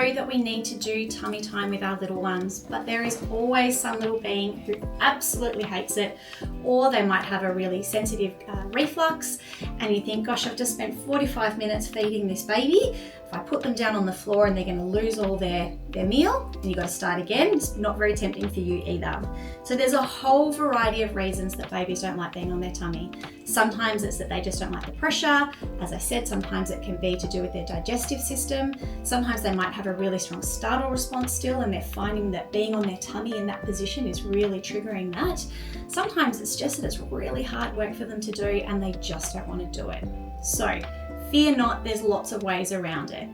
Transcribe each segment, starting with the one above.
know that we need to do tummy time with our little ones, but there is always some little being who absolutely hates it, or they might have a really sensitive reflux, and you think, gosh, I've just spent 45 minutes feeding this baby. If I put them down on the floor and they're going to lose all their meal, and you've got to start again, it's not very tempting for you either. So there's a whole variety of reasons that babies don't like being on their tummy. Sometimes it's that they just don't like the pressure. As I said, sometimes it can be to do with their digestive system. Sometimes they might have a really strong startle response still, and they're finding that being on their tummy in that position is really triggering that. Sometimes it's just that it's really hard work for them to do and they just don't want to do it. So fear not, there's lots of ways around it.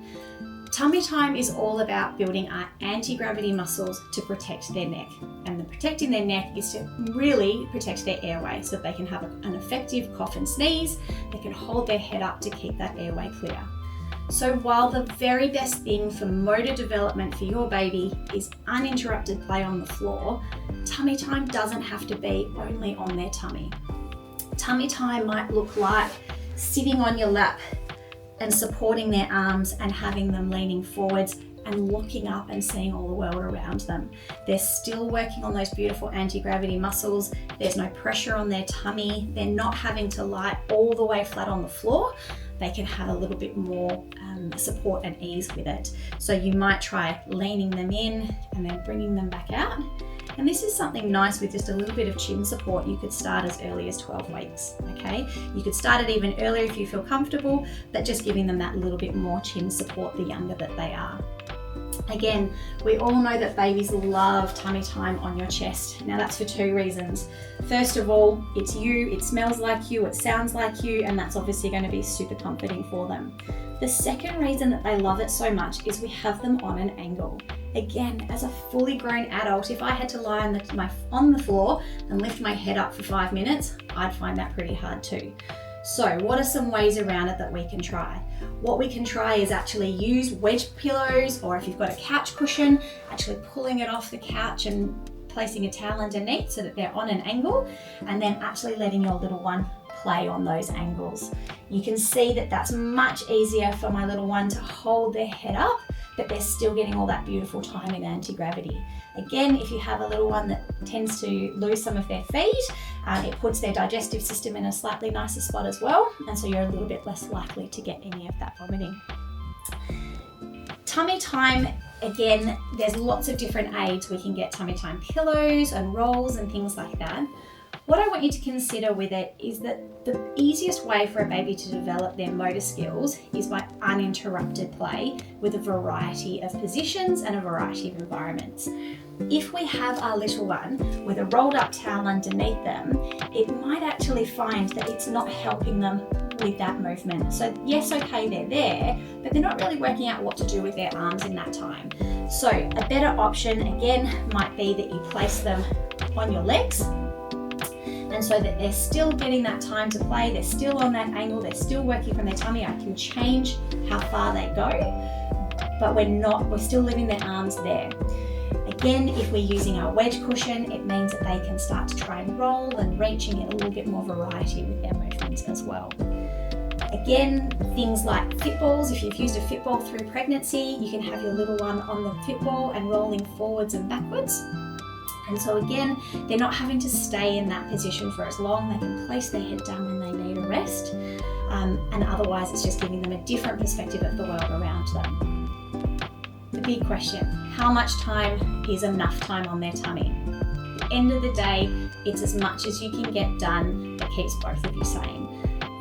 Tummy time is all about building our anti-gravity muscles to protect their neck. And the protecting their neck is to really protect their airway so that they can have an effective cough and sneeze. They can hold their head up to keep that airway clear. So while the very best thing for motor development for your baby is uninterrupted play on the floor, tummy time doesn't have to be only on their tummy. Tummy time might look like sitting on your lap and supporting their arms and having them leaning forwards and looking up and seeing all the world around them. They're still working on those beautiful anti-gravity muscles. There's no pressure on their tummy. They're not having to lie all the way flat on the floor. They can have a little bit more support and ease with it. So you might try leaning them in and then bringing them back out. And this is something nice with just a little bit of chin support. You could start as early as 12 weeks, okay? You could start it even earlier if you feel comfortable, but just giving them that little bit more chin support the younger that they are. Again, we all know that babies love tummy time on your chest. Now that's for two reasons. First of all, it's you, it smells like you, it sounds like you, and that's obviously going to be super comforting for them. The second reason that they love it so much is we have them on an angle. Again, as a fully grown adult, if I had to lie on the floor and lift my head up for 5 minutes, I'd find that pretty hard too. So what are some ways around it that we can try? What we can try is actually use wedge pillows, or if you've got a couch cushion, actually pulling it off the couch and placing a towel underneath so that they're on an angle, and then actually letting your little one play on those angles. You can see that that's much easier for my little one to hold their head up, but they're still getting all that beautiful time in anti-gravity. Again, if you have a little one that tends to lose some of their feed, it puts their digestive system in a slightly nicer spot as well, and so you're a little bit less likely to get any of that vomiting. Tummy time, again, there's lots of different aids. We can get tummy time pillows and rolls and things like that. What I want you to consider with it is that the easiest way for a baby to develop their motor skills is by uninterrupted play with a variety of positions and a variety of environments. If we have our little one with a rolled up towel underneath them, it might actually find that it's not helping them with that movement. So yes, okay, they're there, but they're not really working out what to do with their arms in that time. So a better option, again, might be that you place them on your legs, and so that they're still getting that time to play, they're still on that angle, they're still working from their tummy. I can change how far they go, but we're still leaving their arms there. Again, if we're using our wedge cushion, it means that they can start to try and roll and reach and get a little bit more variety with their movements as well. Again, things like fitballs. If you've used a fitball through pregnancy, you can have your little one on the fitball and rolling forwards and backwards. And so again, they're not having to stay in that position for as long. They can place their head down when they need a rest. And otherwise, it's just giving them a different perspective of the world around them. The big question, how much time is enough time on their tummy? At the end of the day, it's as much as you can get done that keeps both of you sane.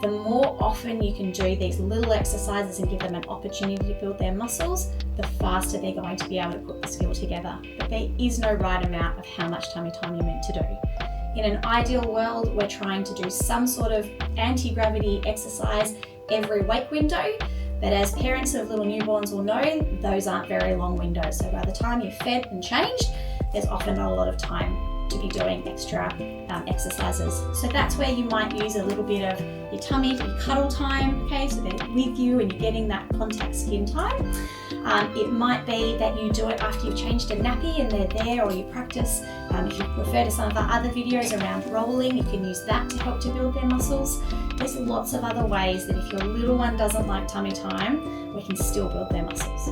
The more often you can do these little exercises and give them an opportunity to build their muscles, the faster they're going to be able to put the skill together. But there is no right amount of how much tummy time you're meant to do. In an ideal world, we're trying to do some sort of anti-gravity exercise every wake window, but as parents of little newborns will know, those aren't very long windows. So by the time you're fed and changed, there's often not a lot of time to be doing extra exercises. So that's where you might use a little bit of your tummy, your cuddle time, okay, so they're with you and you're getting that contact skin time. It might be that you do it after you've changed a nappy and they're there, or you practice. If you refer to some of our other videos around rolling, you can use that to help to build their muscles. There's lots of other ways that if your little one doesn't like tummy time, we can still build their muscles.